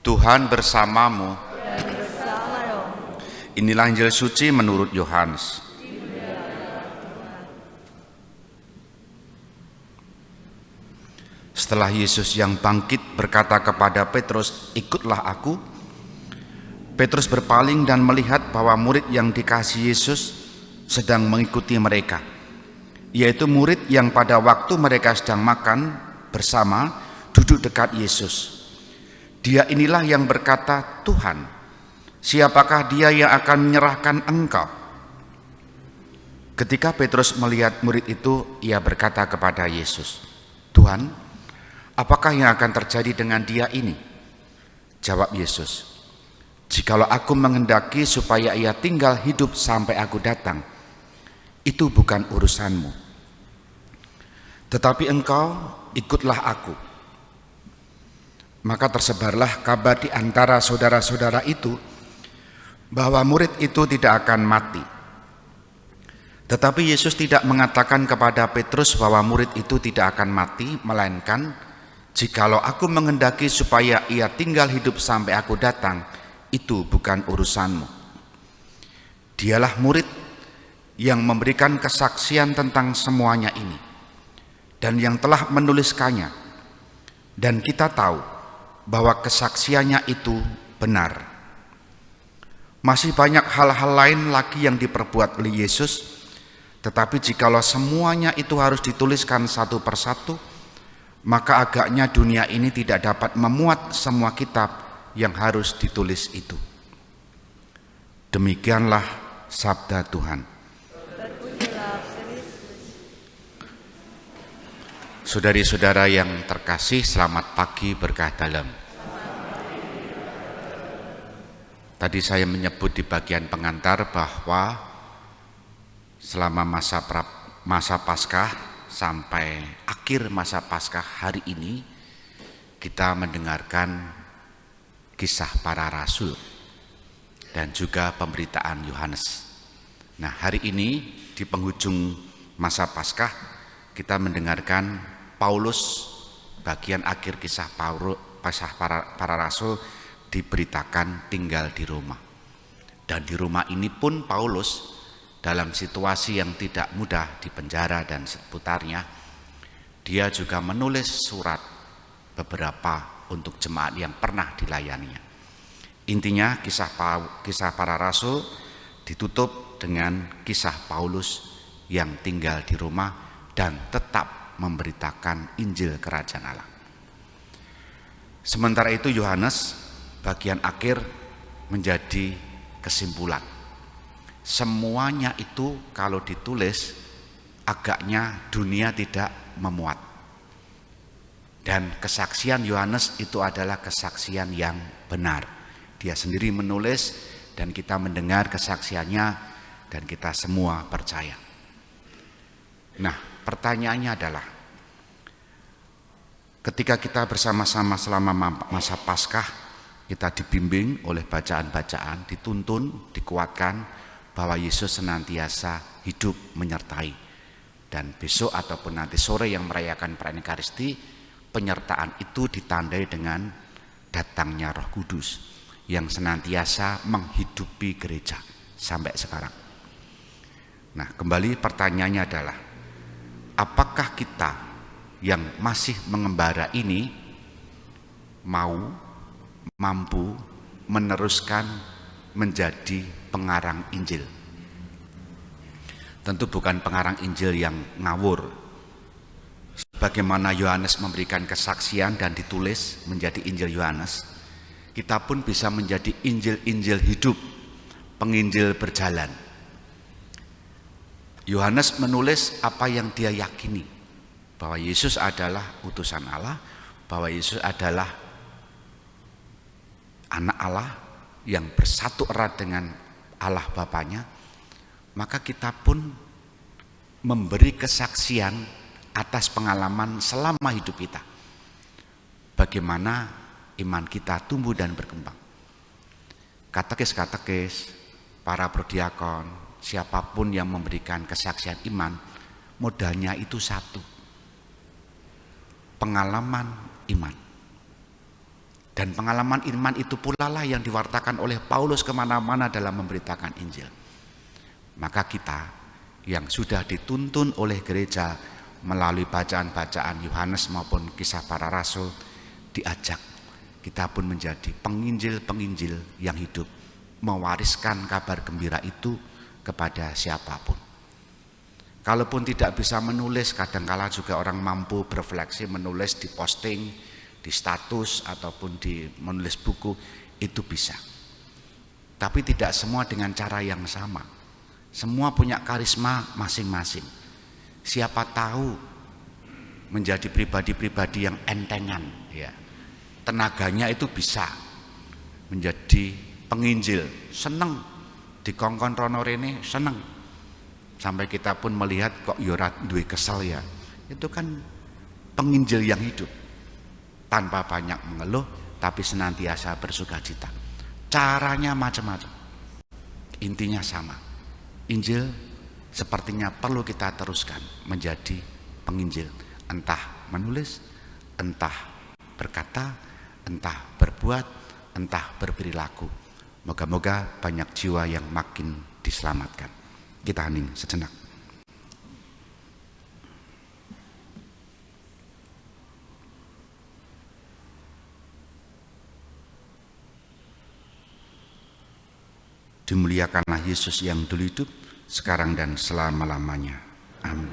Tuhan bersamamu. Dan bersama roh. Inilah Injil suci menurut Yohanes. Setelah Yesus yang bangkit berkata kepada Petrus, "Ikutlah aku." Petrus berpaling dan melihat bahwa murid yang dikasihi Yesus sedang mengikuti mereka, yaitu murid yang pada waktu mereka sedang makan bersama duduk dekat Yesus. Dia inilah yang berkata, "Tuhan, siapakah dia yang akan menyerahkan Engkau?" Ketika Petrus melihat murid itu, ia berkata kepada Yesus, "Tuhan, apakah yang akan terjadi dengan dia ini?" Jawab Yesus, "Jikalau aku menghendaki supaya ia tinggal hidup sampai aku datang, itu bukan urusanmu. Tetapi engkau ikutlah aku." Maka tersebarlah kabar di antara saudara-saudara itu bahwa murid itu tidak akan mati. Tetapi Yesus tidak mengatakan kepada Petrus bahwa murid itu tidak akan mati, melainkan, "Jikalau aku menghendaki supaya ia tinggal hidup sampai aku datang, itu bukan urusanmu." Dialah murid yang memberikan kesaksian tentang semuanya ini dan yang telah menuliskannya, dan kita tahu bahwa kesaksiannya itu benar. Masih banyak hal-hal lain lagi yang diperbuat oleh Yesus, tetapi jikalau semuanya itu harus dituliskan satu persatu, maka agaknya dunia ini tidak dapat memuat semua kitab yang harus ditulis itu. Demikianlah sabda Tuhan. Saudari-saudara yang terkasih, selamat pagi berkah dalam. Tadi saya menyebut di bagian pengantar bahwa selama masa Paskah sampai akhir masa Paskah hari ini kita mendengarkan kisah para rasul dan juga pemberitaan Yohanes. Nah, hari ini di penghujung masa Paskah kita mendengarkan Paulus, bagian akhir kisah para rasul diberitakan tinggal di Roma. Dan di Roma ini pun Paulus dalam situasi yang tidak mudah di penjara dan seputarnya, dia juga menulis surat beberapa untuk jemaat yang pernah dilayaninya. Intinya kisah para rasul ditutup dengan kisah Paulus yang tinggal di Roma dan tetap memberitakan Injil Kerajaan Allah. Sementara itu Yohanes bagian akhir menjadi kesimpulan. Semuanya itu kalau ditulis agaknya dunia tidak memuat. Dan kesaksian Yohanes itu adalah kesaksian yang benar. Dia sendiri menulis dan kita mendengar kesaksiannya dan kita semua percaya. Nah, pertanyaannya adalah, ketika kita bersama-sama selama masa Paskah, kita dibimbing oleh bacaan-bacaan, dituntun, dikuatkan bahwa Yesus senantiasa hidup menyertai. Dan besok ataupun nanti sore yang merayakan perayaan Ekaristi, penyertaan itu ditandai dengan datangnya Roh Kudus yang senantiasa menghidupi gereja sampai sekarang. Nah, kembali pertanyaannya adalah, apakah kita yang masih mengembara ini mampu meneruskan menjadi pengarang Injil? Tentu bukan pengarang Injil yang ngawur. Bagaimana Yohanes memberikan kesaksian dan ditulis menjadi Injil Yohanes, kita pun bisa menjadi Injil-Injil hidup, penginjil berjalan. Yohanes menulis apa yang dia yakini, bahwa Yesus adalah utusan Allah, bahwa Yesus adalah anak Allah yang bersatu erat dengan Allah Bapanya. Maka kita pun memberi kesaksian atas pengalaman selama hidup kita, bagaimana iman kita tumbuh dan berkembang. Katekis, para prodiakon, siapapun yang memberikan kesaksian iman, modalnya itu satu, pengalaman iman. Dan pengalaman iman itu pula lah yang diwartakan oleh Paulus kemana-mana dalam memberitakan Injil. Maka kita yang sudah dituntun oleh gereja melalui bacaan-bacaan Yohanes maupun kisah para rasul, diajak kita pun menjadi penginjil-penginjil yang hidup, mewariskan kabar gembira itu kepada siapapun. Kalaupun tidak bisa menulis, kadangkala juga orang mampu berefleksi menulis di posting, di status ataupun di menulis buku, itu bisa. Tapi tidak semua dengan cara yang sama. Semua punya karisma masing-masing. Siapa tahu menjadi pribadi-pribadi yang entengan, ya, tenaganya itu bisa menjadi penginjil, seneng dikongkon rono rene, seneng. Sampai kita pun melihat kok yorat duwe kesel ya. Itu kan penginjil yang hidup, tanpa banyak mengeluh tapi senantiasa bersukacita. Caranya macam-macam, intinya sama. Injil sepertinya perlu kita teruskan menjadi penginjil, entah menulis, entah berkata, entah berbuat, entah berperilaku. Moga-moga banyak jiwa yang makin diselamatkan. Kita hening sejenak. Dimuliakanlah Yesus yang dulu hidup, sekarang dan selama-lamanya. Amin.